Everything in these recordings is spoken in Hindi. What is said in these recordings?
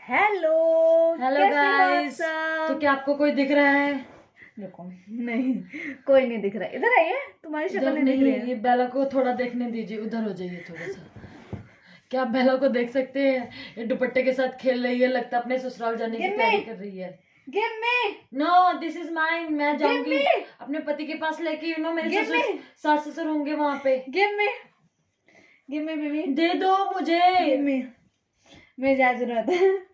हेलो हेलो कैसे हो आप गाइस। सब? तो क्या आपको कोई दिख रहा है? रुको, नहीं कोई नहीं दिख रहा। इधर आइए, तुम्हारी शक्ल इधर नहीं दिख रही नहीं, है। ये बेला को थोड़ा देखने दीजिए, उधर हो जाइए थोड़ा सा। क्या आप बेला को देख सकते हैं? ये दुपट्टे के साथ खेल रही है, लगता है अपने ससुराल जाने की Give me! तैयारी कर रही है। Give me, no, this is mine. मैं गिव जाऊंगी मी, अपने पति के पास लेके, मेरे गिव मी, सास ससुर होंगे वहां पे। Give me, give me baby, दे दो मुझे। Give me. मेरी क्या जरूरत है?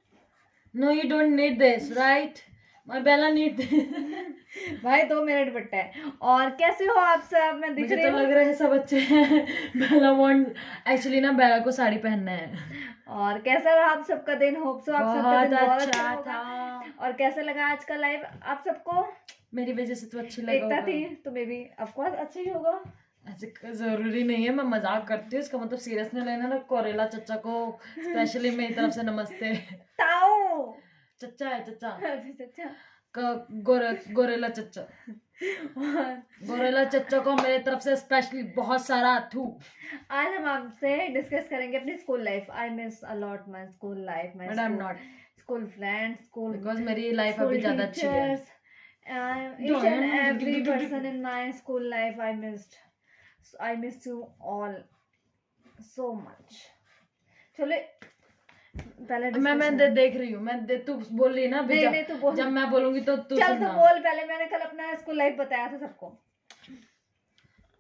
No, you don't need this, right? My Bela need this. भाई 2 मिनट बट्टा है। और कैसे हो आप सब? मैं दिख मुझे रही तो हूँ? लग रहा है सब अच्छे हैं। बेला वांट एक्चुअली ना, बेला को साड़ी पहनना है। और कैसा रहा आप सबका दिन? होप सो आप सबका बहुत दिन बहुत अच्छा होगा। था। और कैसा लगा आज का लाइव आप सबको? मेरी वजह से तो अच्छी लगा एकता होगा। थी तो मे बी ऑफ कोर्स अच्छा ही होगा। ऐसे जरूरी नहीं है, मैं मजाक करती हूँ, इसका मतलब सीरियस नहीं लेना ना। कोरेला चचा को स्पेशली मेरी तरफ से नमस्ते। ताऊ चचा है, चचा। अच्छा। गोरेला चचा। गोरेला चचा को मेरी तरफ से स्पेशली बहुत सारा थू। आज हम आपसे डिस्कस करेंगे अपनी school life. I miss a lot my school life, my but I am not, school friends, school because मेरी लाइफ अभी ज्यादा अच्छी है। each and every person in my school life I miss you all so much. चलो पहले मैं देख रही हूँ। तू बोल रही है ना अभी। नहीं तू बोल। जब मैं बोलूंगी तो तू चल तू सुनना। बोल पहले। मैंने कल अपना स्कूल लाइफ बताया था सबको।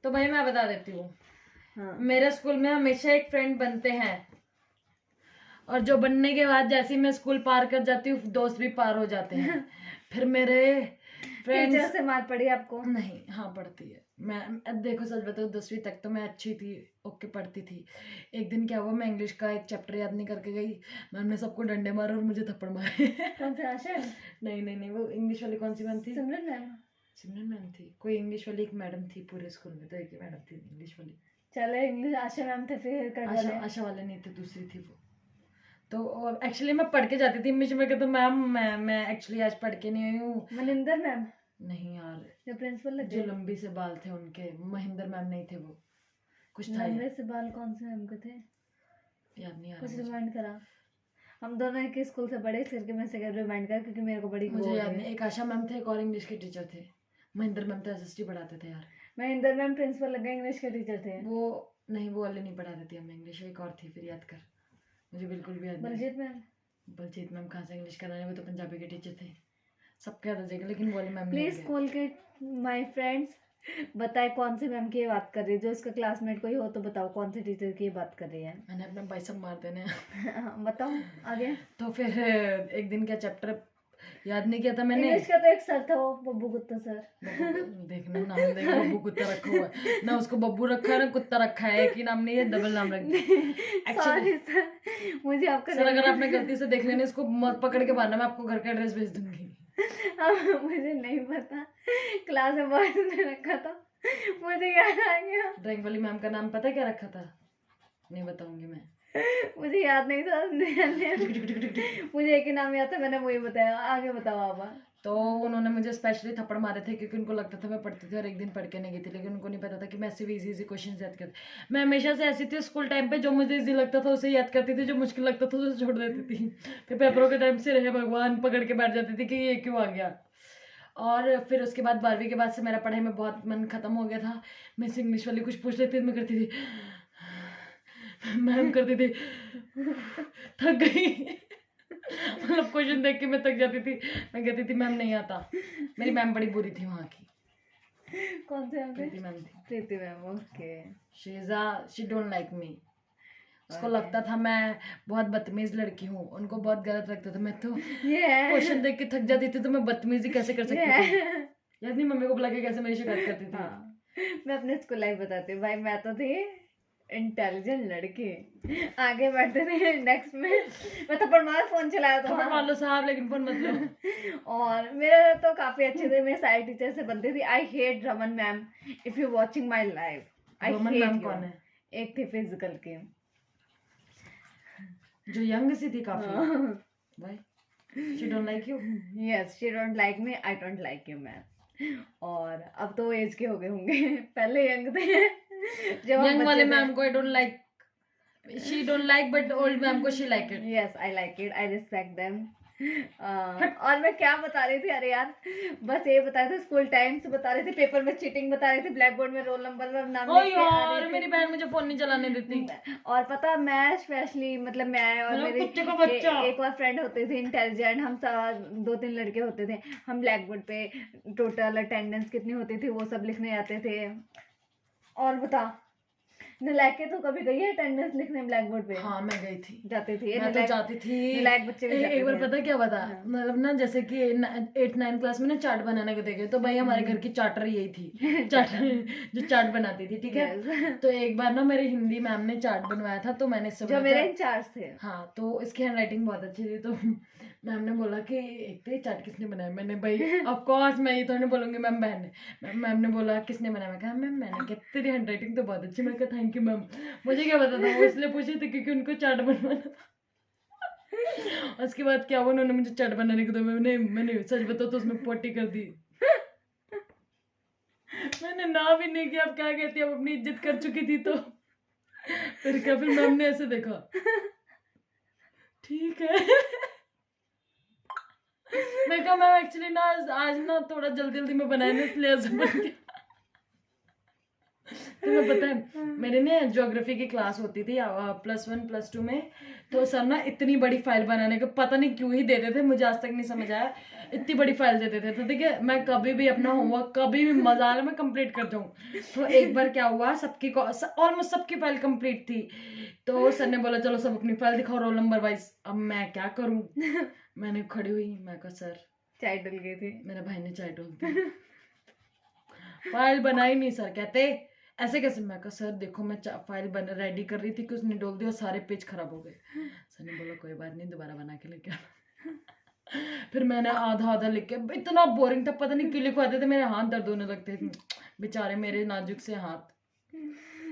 तो भाई मैं बता देती हूँ। हाँ। मेरे स्कूल में हमेशा एक फ्रेंड बनते हैं, और जो बनने के बाद जैसे ही मैं स्कूल पार कर जाती हूँ, दोस्त भी पार हो जाते हैं। फिर मेरे फ्रेंड्स टीचर से मार पड़ी आपको? नहीं, हाँ पढ़ती है। मैं देखो सच बताऊँ, 10वीं तक तो मैं अच्छी थी, ओके पढ़ती थी। एक दिन क्या हुआ, मैं इंग्लिश का एक चैप्टर याद नहीं करके गई, मैम ने सबको डंडे मारे और मुझे थप्पड़ मारे। कौन से आशा? नहीं, वो इंग्लिश वाली कौन सी मैम थी? सिमरन मैम। सिमरन मैम थी। कोई इंग्लिश वाली एक मैडम थी पूरे स्कूल में, तो एक ही मैडम थी इंग्लिश वाली। चले इंग्लिश आशा मैम थे, फिर आशा वाले नहीं थे, दूसरी थी वो। तो एक्चुअली मैं पढ़ के जाती थी इंग्लिश में, कहता मैम मैं एक्चुअली आज पढ़ के नहीं आई हूँ। मनिंदर मैम? नहीं यार, जो प्रिंसिपल लगे, जो लंबी से बाल थे उनके। महेंद्र मैम नहीं थे वो, कुछ था लंबे से बाल कौन से मैम के थे? याद नहीं आ कुछ रहा रिमाइंड करा। हम दोनों एक ही स्कूल से बड़े, इस करके मैं से रिमाइंड कर, क्योंकि मेरे को बड़ी मुझे याद नहीं। एक आशा मैम थे, एक और इंग्लिश के टीचर थे। महेंद्र मैम तो एसएसटी पढ़ाते थे यार। महेंद्र मैम प्रिंसिपल लगे, इंग्लिश के टीचर थे वो। नहीं, वो वाले नहीं पढ़ाते थे हमें इंग्लिश, एक और थी, फिर याद कर। मुझे बिल्कुल भी याद नहीं। बलजीत मैम? बलजीत मैम कहाँ से इंग्लिश कराने, वो तो पंजाबी के टीचर थे। सबके याद आ जाएगा, लेकिन वो वाले मैम नहीं। प्लीज स्कूल के माय फ्रेंड्स बताए कौन से मैम की ये बात कर रही है। जो इसका क्लासमेट कोई हो तो बताओ कौन से टीचर की ये बात कर रही है। मैंने अपने बाइसेप मार देने। बताओ आगे। तो फिर एक दिन क्या चैप्टर याद नहीं किया था मैंने। इंग्लिश का तो एक सर था, वो बब्बू गुप्ता सर। देखना नाम देख, बब्बू कुत्ता रखा हुआ है ना, उसको बब्बू रखा है ना कुत्ता रखा है, एक ही नाम नहीं है, डबल नाम रख दिया। सॉरी सर, मुझे आपका सर अगर आपने गलती से देख लेना, इसको मत पकड़ के मारना, मैं आपको घर का एड्रेस भेज दूंगी। मुझे नहीं पता, क्लास में बॉयज ने रखा था, मुझे याद आ गया। ड्राइंग वाली मैम का नाम पता है क्या रखा था? नहीं बताऊंगी मैं। मुझे याद नहीं था। मुझे एक ही नाम याद था, मैंने वही बताया। आगे बताओ आप। तो उन्होंने मुझे स्पेशली थप्पड़ मारे थे, क्योंकि उनको लगता था मैं पढ़ती थी और एक दिन पढ़ के नहीं गई थी, लेकिन उनको नहीं पता था कि मैं ऐसे भी इजी क्वेश्चन याद करती। मैं हमेशा से ऐसी थी स्कूल टाइम पे, जो मुझे इजी लगता था उसे याद करती थी, जो मुश्किल लगता था उसे छोड़ देती थी। फिर पेपरों के टाइम से रहे भगवान पकड़ के बैठ जाती थी कि ये क्यों आ गया। और फिर उसके बाद 12वीं के बाद से मेरा पढ़ाई में बहुत मन खत्म हो गया था। मैं से इंग्लिश वाली कुछ पूछ लेती थी, मैं करती थी मैम करती थी थक गई। मतलब क्वेश्चन देख के मैं थक जाती थी, मैं कहती थी मैम नहीं आता। मेरी मैम बड़ी बुरी थी वहाँ की। कौन से प्रीति मैम थी। Preeti ma'am, okay. She don't like me. उसको लगता था मैं बहुत बदतमीज लड़की हूँ, उनको बहुत गलत लगता था। मैं तो क्वेश्चन देख के थक जाती थी, तो मैं बदतमीजी कैसे कर सकती थी? याद नहीं मम्मी को बुला के कैसे मेरी शिकायत करती थी। हाँ। मैं अपने स्कूल लाइफ बताती हूँ भाई। मैं तो थी इंटेलिजेंट लड़की, आगे बैठते थे नेक्स्ट में। मैं थप्पड़ मार फोन चलाया तो थप्पड़ मार लो साहब, लेकिन फोन मत लो। और मेरे तो काफी अच्छे थे, मेरे सारे टीचर से बनते थे। I hate Raman ma'am, if you watching my life, I hate. कौन है? एक थी फिजिकल की, जो यंग सी थी काफी। भाई she don't like you? Yes, she don't like me, I don't like you ma'am. और अब तो एज के हो गए होंगे, पहले यंग थे। जब यंग वाले मैम को I don't like, she don't like but old ma'am को she like it. Yes I like it, I respect them. और मैं क्या बता रही थी, अरे यार बस ये बता रहे थे, स्कूल टाइम से बता रहे थे, पेपर में चीटिंग बता रहे थे, ब्लैक बोर्ड में रोल नंबर और नाम ओ लिख के आ यार रहे मेरी बहन मुझे फोन नहीं चलाने देती। थे। और पता मैं स्पेशली मतलब मैं और मतलब मेरे कुत्ते का बच्चा। एक और फ्रेंड होते थे इंटेलिजेंट, हम सब 2-3 लड़के होते थे, हम ब्लैक बोर्ड पे टोटल अटेंडेंस कितनी होती थी वो सब लिखने आते थे। और बता, नलायक तो कभी गई है अटेंडेंस लिखने ब्लैक बोर्ड पे? हाँ मैं गई थी, जाती थी, मैं तो जाती थी। नलायक बच्चे भी जाते एक बार थे। पता क्या बता, हाँ। मतलब ना जैसे कि 8-9 क्लास में ना चार्ट बनाने को देखे, तो भाई हमारे घर की चार्टर यही थी, चार्टर जो चार्ट बनाती थी, ठीक है। Yes. तो एक बार ना मेरे हिंदी मैम ने चार्ट बनवाया था, तो मैंने इससे जो बोला मेरे था, इंचार्ज थे। हाँ तो इसकी हैंडराइटिंग बहुत अच्छी थी, तो मैम ने बोला कि एक तो ये चार्ट किसने बनाया, मैंने भाई ऑफ कोर्स मैं ये तो नहीं बोलूंगी मैम बहन ने। मैम ने बोला किसने बनाया, मैं कहा मैम मैंने। कहा तेरी हैंडराइटिंग तो बहुत अच्छी, मैं कहा थैंक यू मैम। मुझे क्या पता था, वो इसलिए पूछे थे क्योंकि उनको चार्ट बनवाना था। उसके बाद क्या हुआ, उन्होंने मुझे चार्ट बनाने को दिया, मैंने सच बताओ तो उसमें पोटी कर दी। मैंने ना भी नहीं किया, अब क्या कहती, अब अपनी इज्जत कर चुकी थी तो फिर क्या, फिर मैम ने ऐसे देखा, ठीक है। मैं कहा मैम एक्चुअली ना आज ना थोड़ा जल्दी में बनाया ना, इसलिए ऐसा बन गया। तुम्हें पता है मेरे ना ज्योग्राफी की क्लास होती थी +1 +2 में, तो सर ना इतनी बड़ी फाइल बनाने को पता नहीं क्यों ही देते थे, मुझे आज तक नहीं समझ आया, इतनी बड़ी फाइल देते थे। तो ठीक है मैं कभी भी अपना होमवर्क कभी भी मजा आ रहा मैं कंप्लीट कर जाऊँ। तो एक बार क्या हुआ, सबकी ऑलमोस्ट सबकी फाइल कंप्लीट थी, तो सर ने बोला चलो सब अपनी फाइल दिखाओ रोल नंबर वाइज। अब मैं क्या करूँ, मैंने खड़ी हुई, मैं कहा सर चाय डल गई थी। मेरे भाई ने चाय डोल दी, फाइल बनाई नहीं। सर कहते ऐसे कैसे, मैं कहा सर देखो मैं फाइल बन रेडी कर रही थी कि उसने डोल दी और सारे पेज खराब हो गए। सर ने बोला कोई बात नहीं दोबारा बना के लेके आना। फिर मैंने आधा लिख के, इतना बोरिंग था, पता नहीं क्यों लिखवाते थे, मेरे हाथ दर्द होने लगते थे बेचारे मेरे नाजुक से हाथ।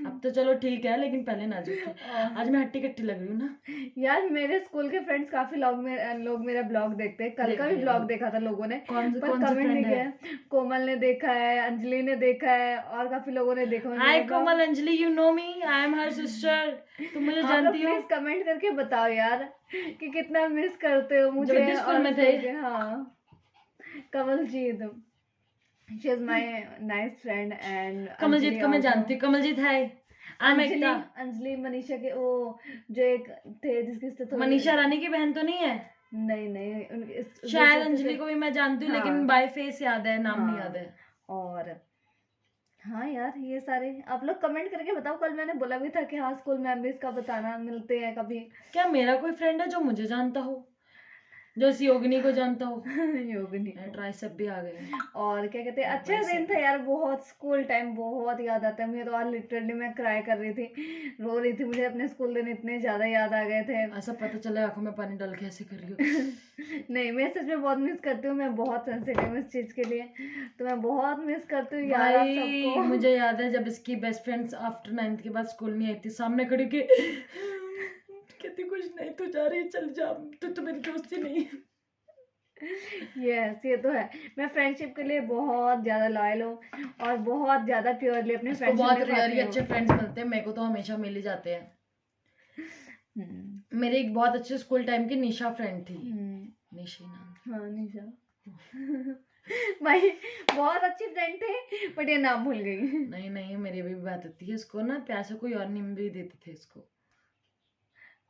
अब तो चलो ठीक है, लेकिन पहले नाजुक थे। आज मैं हट्टी कट्टी लग रही हूँ ना यार। मेरे स्कूल के फ्रेंड्स काफी लोग मेरा ब्लॉग देखते हैं, कल का भी ब्लॉग देखा था लोगों ने, पर कमेंट नहीं किया। कोमल ने देखा है, अंजलि ने देखा है, और काफी लोगों ने देखा। Hi Komal, Anjali, you know me, I am her sister. तुम मुझे जानती हो? प्लीज कमेंट करके बताओ यार कि कितना मिस करते हो मुझे। जब स्कूल में थे। हाँ Kamaljeet, she is my nice friend. And Kamaljeet को मैं जानती हूँ, कमलजीत है। अंजलि मनीषा के वो जो एक थे जिसकी मनीषा रानी की बहन तो नहीं है? नहीं शायद अंजलि को भी मैं जानती हूँ, लेकिन बाय फेस याद है, नाम नहीं याद है। और हाँ यार ये सारे आप लोग कमेंट करके बताओ। कल मैंने बोला भी था कि हाँ स्कूल मेमोरीज का बताना, मिलते हैं कभी। क्या मेरा कोई फ्रेंड है जो मुझे जानता हो, जो इस योगिनी को जानता हो? योगिनी ट्राइसेप भी आ गए। और क्या कहते हैं, अच्छा दिन था यार, बहुत स्कूल टाइम बहुत याद आता है मुझे तो। आज लिटरली मैं क्राई कर रही थी, रो रही थी, मुझे अपने स्कूल दिन इतने ज्यादा याद आ गए थे। ऐसा पता चला आंखों में पानी डाल के ऐसे कर रही हो। नहीं मैं सच में बहुत मिस करती हूँ, मैं बहुत सेंसिटिव हूँ इस चीज के लिए, तो मैं बहुत मिस करती हूँ यार आप सबको। मुझे याद है जब इसकी बेस्ट फ्रेंड्स आफ्टर 9th के बाद स्कूल नहीं आई थी, सामने खड़ी के कहती कुछ नहीं तू जा रही चल जा, तू तो मेरी दोस्ती नहीं। यस ये तो है, मैं फ्रेंडशिप के लिए बहुत ज्यादा लॉयल हूँ और बहुत ज्यादा प्योरली अपने फ्रेंड्स बहुत रेयरली अच्छे फ्रेंड्स मिलते हैं, मेरे को तो हमेशा मिल ही जाते हैं। मेरे एक बहुत अच्छे स्कूल टाइम की निशा फ्रेंड थी, निशा नाम। हाँ निशा भाई बहुत अच्छी फ्रेंड थे, बट ये नाम भूल गई। नहीं मेरी अभी भी बात होती है, इसको ना प्यार से कोई और नेम भी देते थे इसको,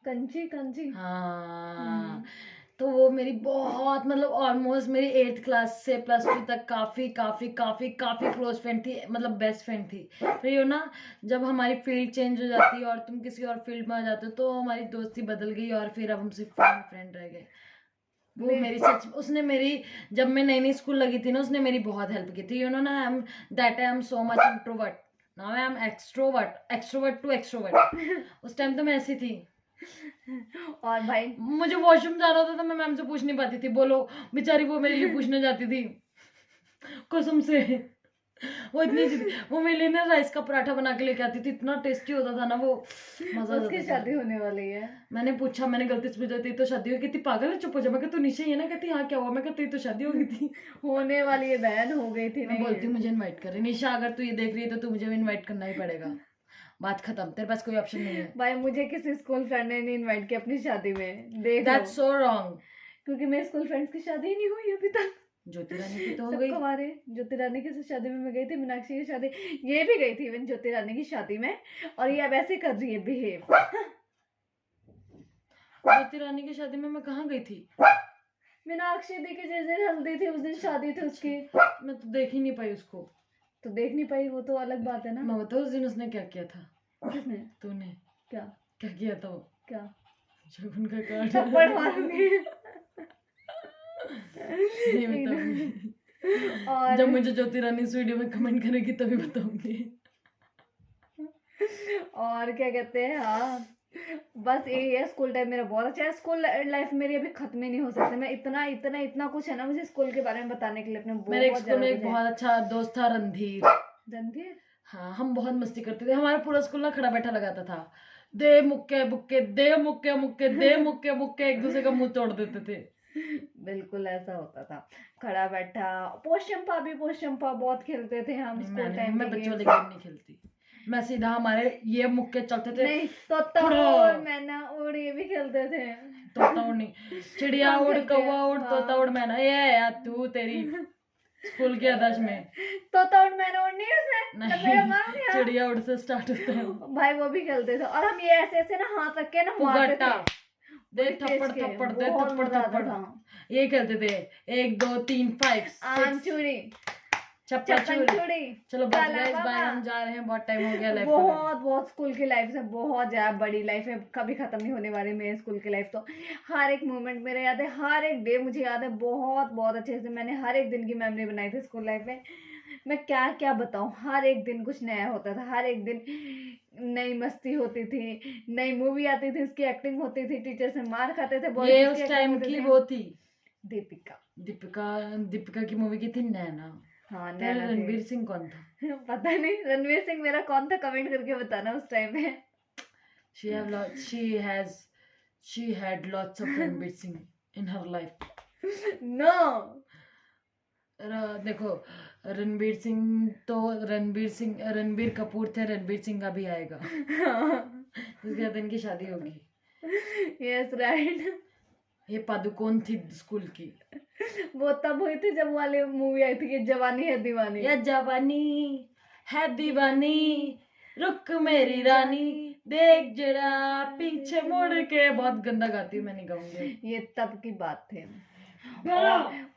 कंची। हाँ तो वो मेरी बहुत मतलब ऑलमोस्ट मेरी 8th क्लास से +2 तक काफी काफी काफी काफी क्लोज फ्रेंड थी, मतलब बेस्ट फ्रेंड थी। फिर ये ना जब हमारी फील्ड चेंज हो जाती है और तुम किसी और फील्ड में आ जाते हो, तो हमारी दोस्ती बदल गई और फिर अब हम सिर्फ फ्रेंड रह गए। वो मेरी सच, उसने मेरी जब मैं नई स्कूल लगी थी ना, उसने मेरी बहुत हेल्प की थी। यू नो ना I am so much introvert, now I am extrovert to extrovert. उस टाइम तो मैं ऐसी थी। और भाई मुझे वॉशरूम जाना होता था, मैं मैम से पूछ नहीं पाती थी, बोलो बेचारी वो मेरे लिए पूछने जाती थी कसम से। वो इतनी वो मेरे लिए ना राइस का पराठा बना के लेके आती थी, इतना टेस्टी होता था ना वो, मजा। उसकी शादी होने वाली है। मैंने पूछा, मैंने गलती से पूछा थी तो शादी हो, कितनी पागल है, चुप हो जा। मैं कहती तू नीचे ही है ना, कहती हाँ क्या हुआ, मैं कहती तो शादी हो गई थी। होने वाली है बहन, हो गई थी। मैं बोलती मुझे इनवाइट कर रही, निशा अगर तू ये देख रही है तो तू मुझे इनवाइट करना ही पड़ेगा। बात खत्म, तेरे पास कोई ऑप्शन नहीं है। भाई मुझे किसी स्कूल फ्रेंड ने नहीं इनवाइट किया अपनी शादी में, देख लो। That's so wrong. क्योंकि मेरे स्कूल फ्रेंड्स की शादी ही नहीं हुई अभी तक। ज्योति रानी की तो हो सब गई। हमारे ज्योति रानी की शादी में मैं गई थी, मीनाक्षी की शादी, ये भी गई थी इवन ज्योति रानी की शादी में, और ये अब ऐसे कर रही है बिहेव। ज्योति रानी की शादी में मैं कहाँ गई थी? मीनाक्षी दी की जिस दिन हल्दी थी उस दिन शादी थी उसकी। मैं तो देख ही नहीं पाई उसको। तो देख नहीं पाई, वो तो अलग बात है ना। मैं बताऊँ उस दिन उसने क्या किया था? किसने? तूने क्या क्या किया था? वो क्या? शगुन का कार्ड थप्पड़ मारूंगी। नहीं बताऊंगी। और जब मुझे ज्योति रानी इस वीडियो में कमेंट करेगी तभी बताऊंगी। और क्या कहते हैं, हाँ बस यही है। स्कूल टाइम मेरा बहुत अच्छा है। स्कूल लाइफ मेरी अभी खत्म ही नहीं हो सकती। मैं इतना इतना इतना कुछ है ना मुझे स्कूल के बारे में बताने के लिए अपने मेरे बहुत स्कूल में एक ज्यादा बहुत अच्छा दोस्त था, रणधीर। रणधीर। हाँ, हम बहुत मस्ती करते थे। हमारा पूरा स्कूल ना खड़ा बैठा लगाता था। दे मुक्के बुक्के, दे मुक्के मुक्के, दे मुक्के मुक्के, एक दूसरे का मुंह तोड़ देते थे। बिल्कुल ऐसा होता था, खड़ा बैठा। पोशंपा भी, पोशंपा बहुत खेलते थे हम स्कूल टाइम मैं में। बच्चों वाले गेम नहीं खेलती। मैं सीधा हमारे ये मुक्के चलते थे। नहीं, तोता खड़ा। और मैना उड़ ये भी खेलते थे। तोता उड़ नहीं, चिड़िया हम उड़, खेलते कौवा हैं, उड़, तोता हाँ। उड़, मैना। ये यार तू तेरी स्कूल के आदर्श में तोता उड़ मैना उड़ नहीं है उसमें, लपेड़ा मारूंगी, हाँ। चिड़िया उड़ से स्टार्ट होता है। भाई वो भी खेलते थे, और हम ये ऐसे ऐसे ना हाथ रख के ना मारते पुगट्टा, थे। दे बड़ी थप्पड़ तेज के, थप्पड़, दे बहुत थप्पड़ मजा आता थप्पड़। था। ये खेलते थे 1 2 3 5 आम 6 चूड़ी, चप्पा चप्पन चूड़ी। चूड़ी। चलो बच काला गए, इस बार बाबा। हम जा रहे हैं, बहुत टाइम हो गया लाइफ को। बहुत बहुत स्कूल की लाइफ से बहुत ज्यादा बड़ी लाइफ है, कभी खत्म नहीं होने वाली मेरी स्कूल की लाइफ। तो हर एक मोमेंट मेरे याद है, हर एक डे मुझे याद है बहुत बहुत अच्छे से। मैंने हर एक दिन की मेमोरी बनाई थी स्कूल लाइफ में। मैं क्या क्या बताऊं, हर एक दिन कुछ नया होता था, हर एक दिन नई मस्ती होती थी, नई मूवी आती थी, उसकी एक्टिंग होती थी, टीचर से मार खाते थे, ये boys उस की टाइम acting होती की थी। वो थी दीपिका। दीपिका। दीपिका की मूवी की थी नैना। हाँ तेरा नैना थी। रणवीर सिंह कौन था? पता नहीं रणवीर सिंह मेरा कौन था, कमेंट करके बताना उस टाइम में। She had lots of Ranveer Singh in her life. No. देखो, रणबीर कपूर थे, रणबीर सिंह का भी आएगा। उसके बाद इनकी शादी होगी। Yes right. ये पादुकोण थी स्कूल की। वो तब हुई थी जब वाली मूवी आई थी कि जवानी है दीवानी। ये जवानी है दीवानी, रुक मेरी रानी, देख जरा पीछे मुड़ के। बहुत गंदा गाती हूँ, मैं नहीं गाऊंगी। ये तब की बात थी।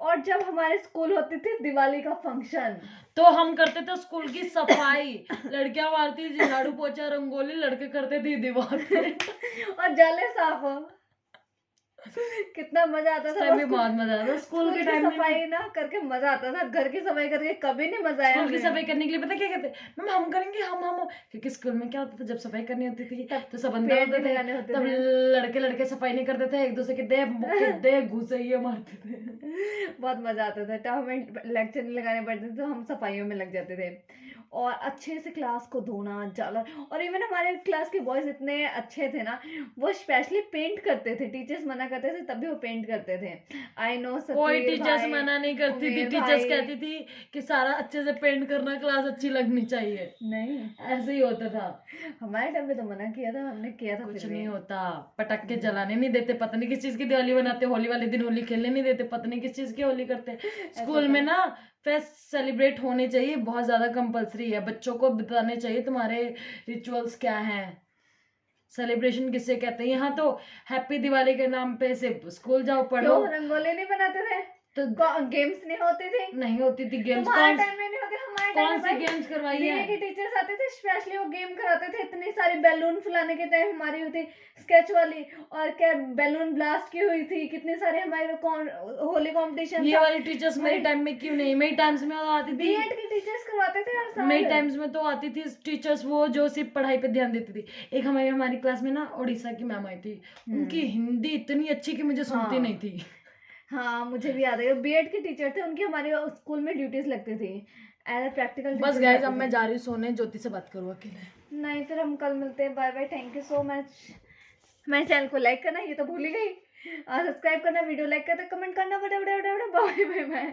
और जब हमारे स्कूल होती थी दिवाली का फंक्शन, तो हम करते थे स्कूल की सफाई। लड़कियां मारती थी झाड़ू पोछा रंगोली, लड़के करते थे दीवार पे। और जाले साफ। कितना मजा आता था। भी बहुत मजा आता स्कूल के टाइम में। सफाई ना करके मजा आता था, घर की सफाई करके कभी नहीं मजा आया। स्कूल की सफाई करने के लिए पता क्या कहते, मैम हम करेंगे, हम क्योंकि स्कूल में क्या होता था, जब सफाई करनी होती थी तो सब अंदर होते थे, तब लड़के सफाई नहीं करते थे, एक दूसरे के दे घुसे ये मारते थे। बहुत मजा आता था। तब हमें लेक्चर नहीं लगाने पड़ते थे, तो हम सफाइयों में लग जाते थे और अच्छे से क्लास को धोना जाला। और इवन हमारे क्लास के बॉयज इतने अच्छे थे ना, वो स्पेशली पेंट करते थे। टीचर्स मना करते थे तब भी वो पेंट करते थे। आई नो कोई टीचर्स मना नहीं करती थी, टीचर्स कहती थी कि सारा अच्छे से पेंट करना, क्लास अच्छी लगनी चाहिए। नहीं, ऐसे ही होता था। हमारे टाइम में तो मना किया था, हमने किया था। कुछ नहीं होता, पटाखे जलाने नहीं देते, पता नहीं किस चीज की दिवाली बनाते, होली वाले दिन होली खेलने नहीं देते, पता नहीं किस चीज की होली करते। स्कूल में ना फेस्ट सेलिब्रेट होने चाहिए, बहुत ज्यादा कंपलसरी है। बच्चों को बताने चाहिए तुम्हारे रिचुअल्स क्या हैं, सेलिब्रेशन किससे कहते हैं। यहाँ तो हैप्पी दिवाली के नाम पे सिर्फ स्कूल जाओ, पढ़ो। रंगोली नहीं बनाते थे तो गेम्स नहीं होती थी? नहीं होती थी गेम्स। तुम्हारे टाइम में नहीं होती, हमारे टाइम कौन में सी गेम्स करवाई है? के टीचर्स आते थे, स्पेशली वो गेम कराते थे। इतनी सारी बैलून फुलाने के टाइम हमारी हुई थी स्केच वाली, और क्या बैलून ब्लास्ट की हुई थी, कितने सारे हमारे होली कंपटीशन। ये वाली टीचर्स मेरे टाइम में क्यों नहीं? मेरे टाइम्स में आती थी, बीएड की टीचर्स करवाते थे हर साल। मेरे टाइम्स में तो आती थी टीचर्स वो जो सिर्फ पढ़ाई पे ध्यान देती थी। एक हमारी क्लास में ना उड़ीसा की मैम आई थी, उनकी हिंदी इतनी अच्छी कि मुझे सुनती नहीं थी। हाँ मुझे भी याद है, बीएड के टीचर थे, उनकी हमारे स्कूल में ड्यूटीज लगती थी एज प्रैक्टिकल। बस गाइस, अब मैं जा रही हूँ सोने, ज्योति से बात करूँ अकेले। नहीं, फिर हम कल मिलते हैं। Bye bye, thank you so much. मेरे चैनल को लाइक करना, ये तो भूल ही गई, और सब्सक्राइब करना, वीडियो लाइक करना, कमेंट करना, बड़े बड़े बड़े बड़े। Bye bye bye.